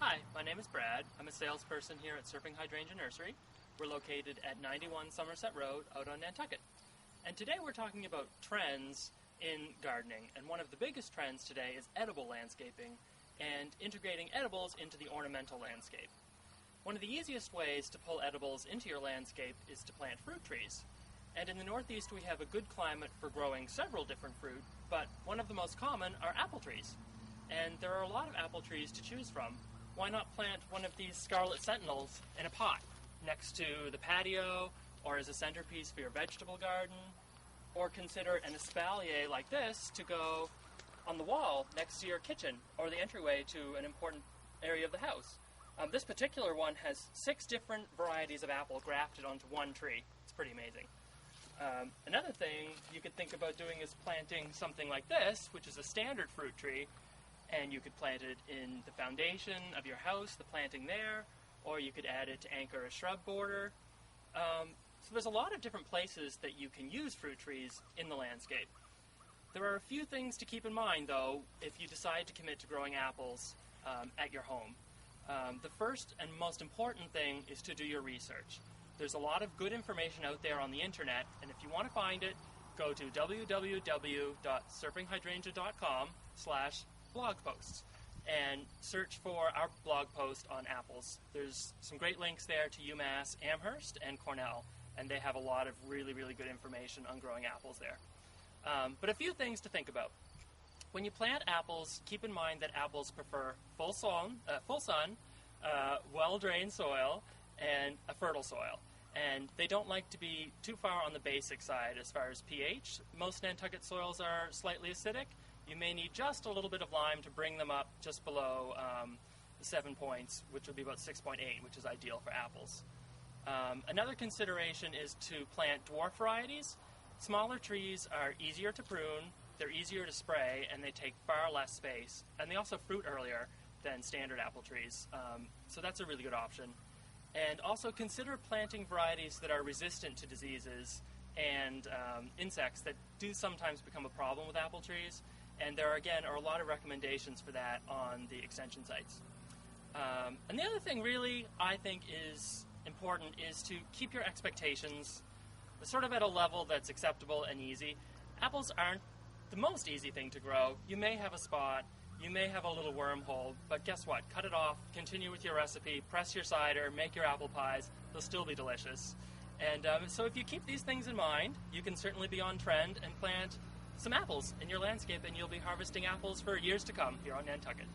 Hi, my name is Brad. I'm a salesperson here at Surfing Hydrangea Nursery. We're located at 91 Somerset Road out on Nantucket. And today we're talking about trends in gardening. And one of the biggest trends today is edible landscaping and integrating edibles into the ornamental landscape. One of the easiest ways to pull edibles into your landscape is to plant fruit trees. And in the Northeast we have a good climate for growing several different fruit, but one of the most common are apple trees. And there are a lot of apple trees to choose from. Why not plant one of these Scarlet Sentinels in a pot next to the patio, or as a centerpiece for your vegetable garden, or consider an espalier like this to go on the wall next to your kitchen or the entryway to an important area of the house. This particular one has 6 different varieties of apple grafted onto one tree. It's pretty amazing. Another thing you could think about doing is planting something like this, which is a standard fruit tree, and you could plant it in the foundation of your house, the planting there, or you could add it to anchor a shrub border. So there's a lot of different places that you can use fruit trees in the landscape. There are a few things to keep in mind, though, if you decide to commit to growing apples at your home. The first and most important thing is to do your research. There's a lot of good information out there on the internet, and if you want to find it, go to www.surfinghydrangea.com/blog posts and search for our blog post on apples. There's some great links there to UMass Amherst and Cornell, and they have a lot of really, really good information on growing apples there. But a few things to think about. When you plant apples, keep in mind that apples prefer full sun, well-drained soil, and a fertile soil. And they don't like to be too far on the basic side as far as pH. Most Nantucket soils are slightly acidic. You may need just a little bit of lime to bring them up just below the 7 points, which would be about 6.8, which is ideal for apples. Another consideration is to plant dwarf varieties. Smaller trees are easier to prune, they're easier to spray, and they take far less space. And they also fruit earlier than standard apple trees, so that's a really good option. And also consider planting varieties that are resistant to diseases and insects that do sometimes become a problem with apple trees. And there, again, are a lot of recommendations for that on the extension sites. And the other thing really I think is important is to keep your expectations sort of at a level that's acceptable and easy. Apples aren't the most easy thing to grow. You may have a spot, you may have a little wormhole, but guess what? Cut it off, continue with your recipe, press your cider, make your apple pies. They'll still be delicious. And so if you keep these things in mind, you can certainly be on trend and plant some apples in your landscape, and you'll be harvesting apples for years to come here on Nantucket.